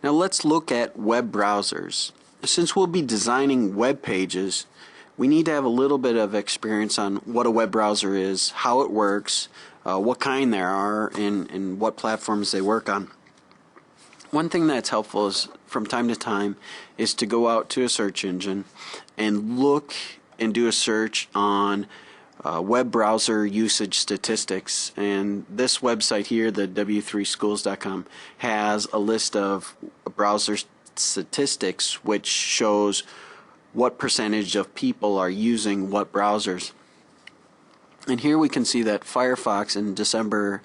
Now let's look at web browsers. Since we'll be designing web pages, we need to have a little bit of experience on what a web browser is, how it works, what kind there are, and what platforms they work on. One thing that's helpful is from time to time is to go out to a search engine and look and do a search on web browser usage statistics. And this website here, the w3schools.com, has a list of browser statistics which shows what percentage of people are using what browsers. And here we can see that Firefox in December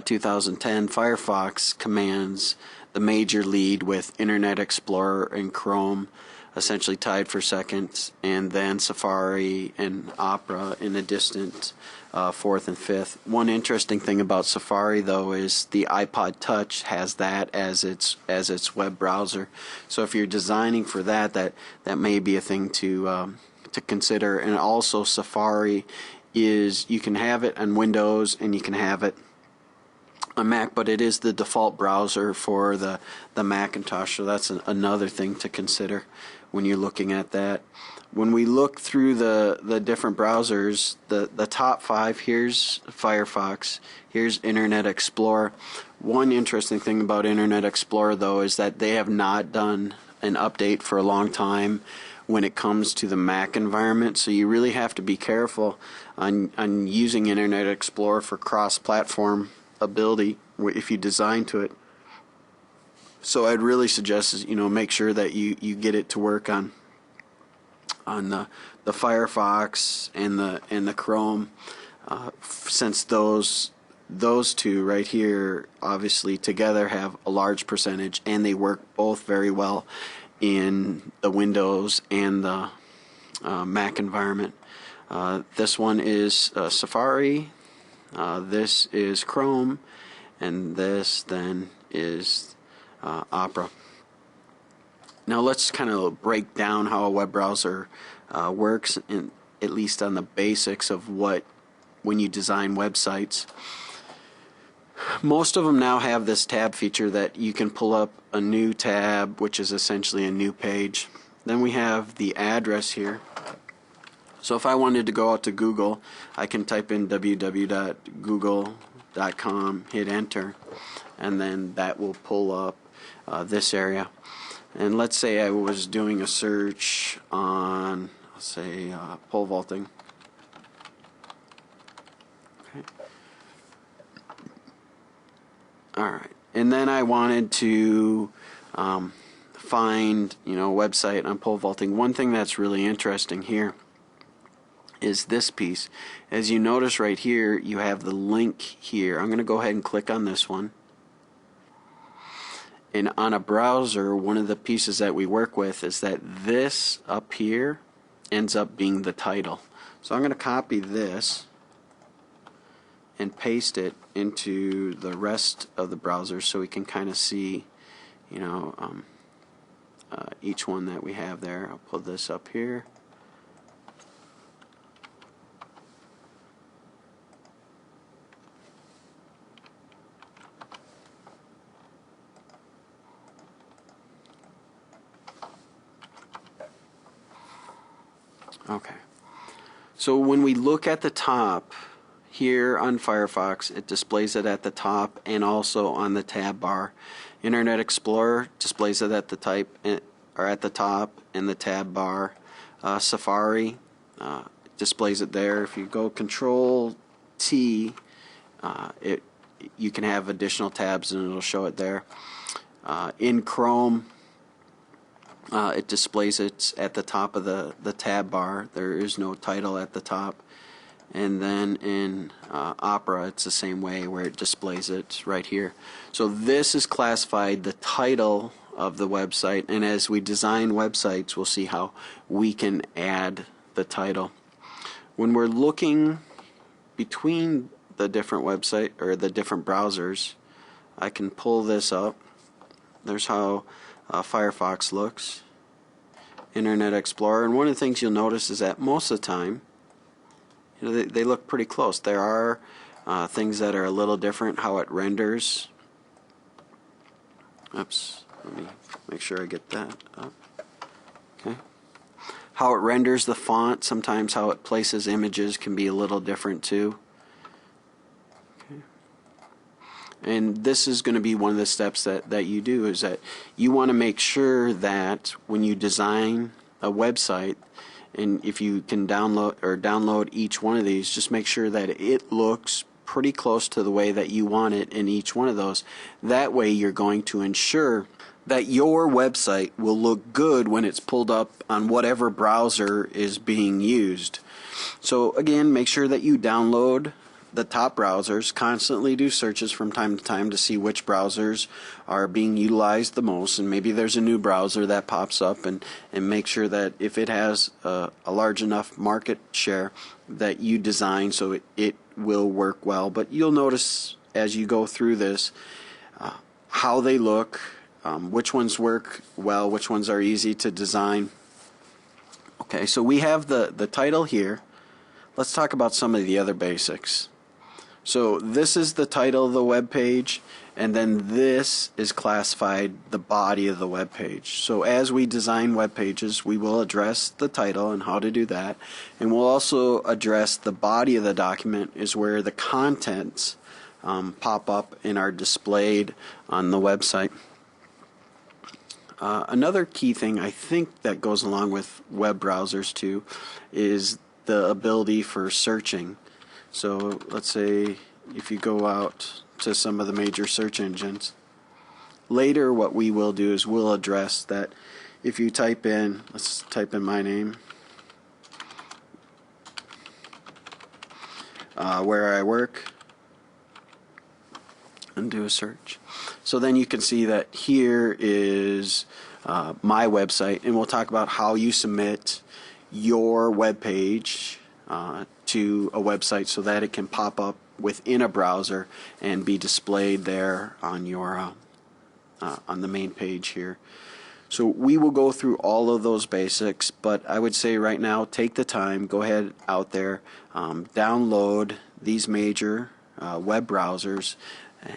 2010, Firefox commands the major lead with Internet Explorer and Chrome essentially tied for second, and then Safari and Opera in a distant fourth and fifth. One interesting thing about Safari, though, is the iPod Touch has that as its web browser. So if you're designing for that, that may be a thing to consider. And also Safari is, you can have it on Windows and you can have it on Mac, but it is the default browser for the Macintosh, so that's another thing to consider when you're looking at that. When we look through the different browsers, the top five, here's Firefox, here's Internet Explorer. One interesting thing about Internet Explorer, though, is that they have not done an update for a long time when it comes to the Mac environment, so you really have to be careful on using Internet Explorer for cross-platform ability if you design to it. So I'd really suggest is, make sure that you get it to work on the Firefox and the Chrome, since those two right here obviously together have a large percentage, and they work both very well in the Windows and the Mac environment. This one is Safari, this is Chrome, and this then is Opera. Now let's kind of break down how a web browser works, at least on the basics of when you design websites. Most of them now have this tab feature that you can pull up a new tab, which is essentially a new page. Then we have the address here. So if I wanted to go out to Google, I can type in www.google.com, hit enter, and then that will pull up this area. And let's say I was doing a search on, let's say, pole vaulting. Okay. Alright, and then I wanted to find, a website on pole vaulting. One thing that's really interesting here is this piece. As you notice right here, you have the link here. I'm going to go ahead and click on this one. And on a browser, one of the pieces that we work with is that this up here ends up being the title. So I'm going to copy this and paste it into the rest of the browser so we can kind of see, each one that we have there. I'll pull this up here. Okay, so when we look at the top here on Firefox, it displays it at the top and also on the tab bar. Internet Explorer displays it at the top and the tab bar. Safari displays it there. If you go Control T, you can have additional tabs and it'll show it there. In Chrome, it displays it at the top of the tab bar. There is no title at the top. And then in Opera, it's the same way, where it displays it right here. So this is classified the title of the website, and as we design websites, we'll see how we can add the title. When we're looking between the different website or the different browsers, I can pull this up. There's how Firefox looks, Internet Explorer, and one of the things you'll notice is that most of the time, they look pretty close. There are things that are a little different, how it renders. Oops, Let me make sure I get that up. Okay. How it renders the font, sometimes how it places images can be a little different too. Okay. And this is going to be one of the steps that you do, is that you want to make sure that when you design a website, and if you can download each one of these, just make sure that it looks pretty close to the way that you want it in each one of those. That way you're going to ensure that your website will look good when it's pulled up on whatever browser is being used. So again, make sure that you download the top browsers, constantly do searches from time to time to see which browsers are being utilized the most, and maybe there's a new browser that pops up, and make sure that if it has a large enough market share that you design so it will work well. But you'll notice as you go through this how they look, which ones work well, which ones are easy to design. Okay, so we have the title here. Let's talk about some of the other basics. So this is the title of the web page, and then this is classified the body of the web page. So as we design web pages, we will address the title and how to do that, and we'll also address the body of the document, is where the contents pop up and are displayed on the website. Another key thing I think that goes along with web browsers too is the ability for searching. So let's say if you go out to some of the major search engines, later what we will do is we'll address that if you type in, let's type in my name, where I work, and do a search. So then you can see that here is my website, and we'll talk about how you submit your web page to a website so that it can pop up within a browser and be displayed there on your on the main page here. So we will go through all of those basics, but I would say right now, take the time, go ahead out there, download these major web browsers,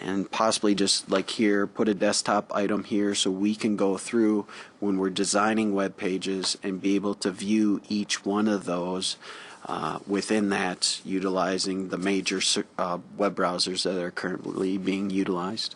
and possibly just like here, put a desktop item here so we can go through when we're designing web pages and be able to view each one of those within that, utilizing the major web browsers that are currently being utilized.